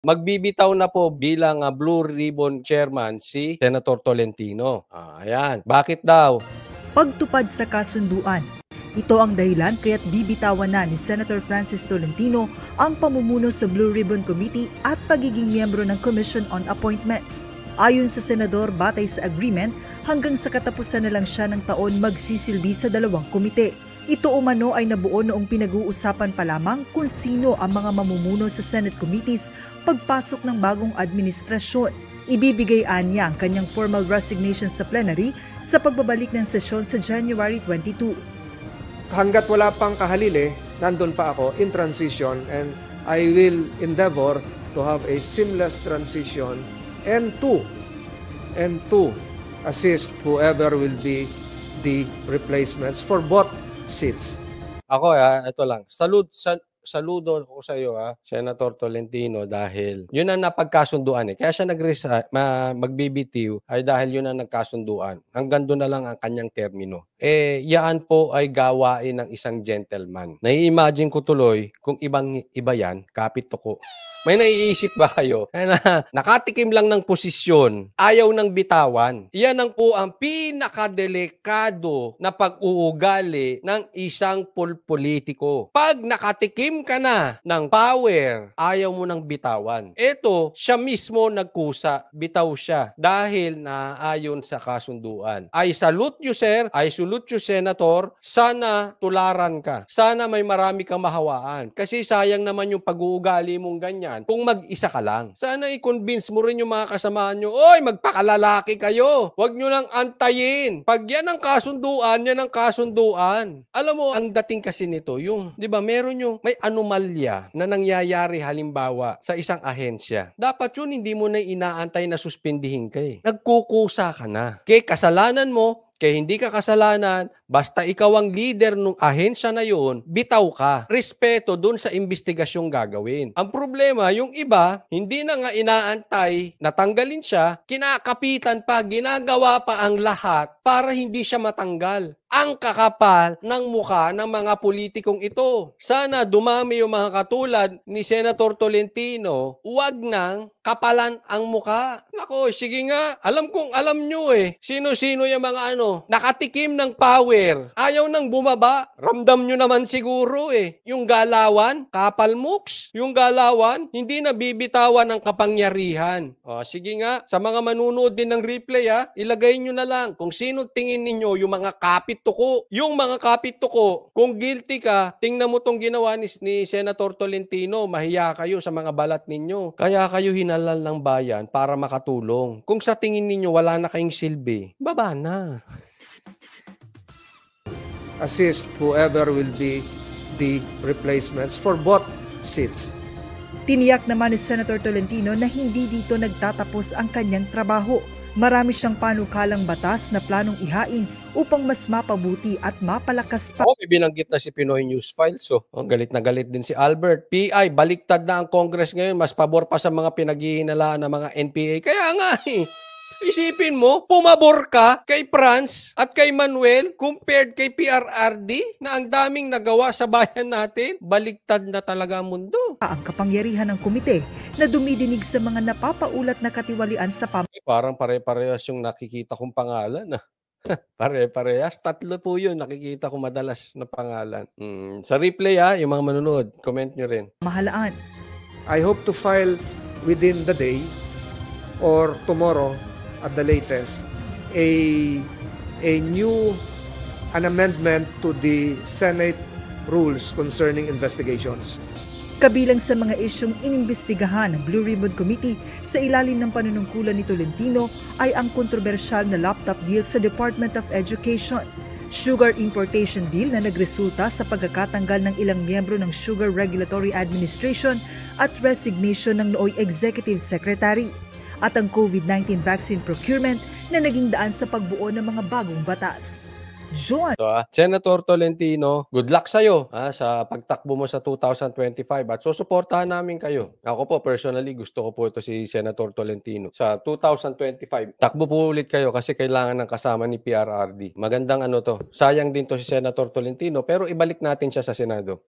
Magbibitaw na po bilang Blue Ribbon Chairman si Senator Tolentino. Ayan. Bakit daw? Pagtupad sa kasunduan. Ito ang dahilan kaya't bibitawan na ni Senator Francis Tolentino ang pamumuno sa Blue Ribbon Committee at pagiging miyembro ng Commission on Appointments. Ayon sa senador, batay sa agreement, hanggang sa katapusan na lang siya ng taon magsisilbi sa dalawang komite. Ito umano ay nabuo noong pinag-uusapan pa lamang kung sino ang mga mamumuno sa Senate committees pagpasok ng bagong administrasyon. Ibibigay niya ang kanyang formal resignation sa plenary sa pagbabalik ng sesyon sa January 22. Hanggat wala pang kahalili, nandun pa ako in transition and I will endeavor to have a seamless transition and to assist whoever will be the replacements for both seats. Ako ito lang. Saludo ako sa iyo Senator Tolentino, dahil yun ang napagkasunduan Kaya siya magbibitiw ay dahil yun ang nagkasunduan. Hanggang doon na lang ang kanyang termino. Yaan po ay gawain ng isang gentleman. Nai-imagine ko tuloy kung iba yan, kapit ko. May naiisip ba kayo na nakatikim lang ng posisyon, ayaw ng bitawan? Iyan ang po ang pinakadelikado na pag-uugali ng isang politiko. Pag nakatikim ka na ng power, ayaw mo ng bitawan. Ito, siya mismo nagkusa, bitaw siya dahil naayon sa kasunduan. I salute you, sir. I salute you, Senator. Sana tularan ka. Sana may marami kang mahawaan. Kasi sayang naman yung pag-uugali mong ganyan kung mag-isa ka lang. Sana i-convince mo rin yung mga kasamahan nyo, oy, magpakalalaki kayo. Huwag nyo lang antayin. Pag yan ang kasunduan, yan ang kasunduan. Alam mo, ang dating kasi nito, yung, di ba, meron yung may anomalya na nangyayari halimbawa sa isang ahensya. Dapat yun, hindi mo na inaantay na suspindihin ka Nagkukusa ka na. Kaya kasalanan mo, kaya hindi ka kasalanan, basta ikaw ang leader ng ahensya na yun, bitaw ka. Respeto dun sa investigasyong gagawin. Ang problema, yung iba, hindi na nga inaantay, natanggalin siya, kinakapitan pa, ginagawa pa ang lahat para hindi siya matanggal. Ang kakapal ng mukha ng mga politikong ito. Sana dumami yung mga katulad ni Senator Tolentino, huwag nang kapalan ang mukha. Nako, sige nga, alam kong alam nyo Sino-sino yung mga nakatikim ng power. Ayaw nang bumaba. Ramdam nyo naman siguro Yung galawan, kapal mooks. Yung galawan, hindi na bibitawan ng kapangyarihan. Sige nga, sa mga manunood din ng replay ilagay nyo na lang kung sino tingin ninyo yung mga kapit tuko. Yung mga kapit tuko, kung guilty ka, tingnan mo tong ginawa ni Senator Tolentino, mahiya kayo sa mga balat ninyo. Kaya kayo hinalal ng bayan para makatulong. Kung sa tingin ninyo wala na kayong silbi, baba na. Assist whoever will be the replacements for both seats. Tiniyak naman ni Senator Tolentino na hindi dito nagtatapos ang kanyang trabaho. Marami siyang panukalang batas na planong ihain upang mas mapabuti at mapalakas pa. May binanggit na si Pinoy News Files. Galit na galit din si Albert. PI, baliktad na ang Congress ngayon. Mas pabor pa sa mga pinaghihinalaan ng mga NPA. Kaya nga isipin mo, pumabor ka kay Franz at kay Manuel compared kay PRRD na ang daming nagawa sa bayan natin. Baliktad na talaga ang mundo. Ang kapangyarihan ng komite na dumidinig sa mga napapaulat na katiwalian sa Parang pare-parehas yung nakikita kong pangalan Pare-parehas. 3 po yun nakikita ko madalas na pangalan. Sa replay yung mga manonood, comment nyo rin. Mahalaan. I hope to file within the day or tomorrow at the latest an amendment to the Senate rules concerning investigations. Kabilang sa mga isyong inimbestigahan ng Blue Ribbon Committee sa ilalim ng panunungkulan ni Tolentino ay ang kontrobersyal na laptop deal sa Department of Education, sugar importation deal na nagresulta sa pagkakatanggal ng ilang miyembro ng Sugar Regulatory Administration at resignation ng nooy Executive Secretary, at ang COVID-19 vaccine procurement na naging daan sa pagbuo ng mga bagong batas. John. Senator Tolentino, good luck sa'yo sa pagtakbo mo sa 2025 at susuportahan namin kayo. Ako po, personally, gusto ko po ito si Senator Tolentino. Sa 2025, takbo po ulit kayo kasi kailangan ng kasama ni PRRD. Magandang to. Sayang din to si Senator Tolentino pero ibalik natin siya sa Senado.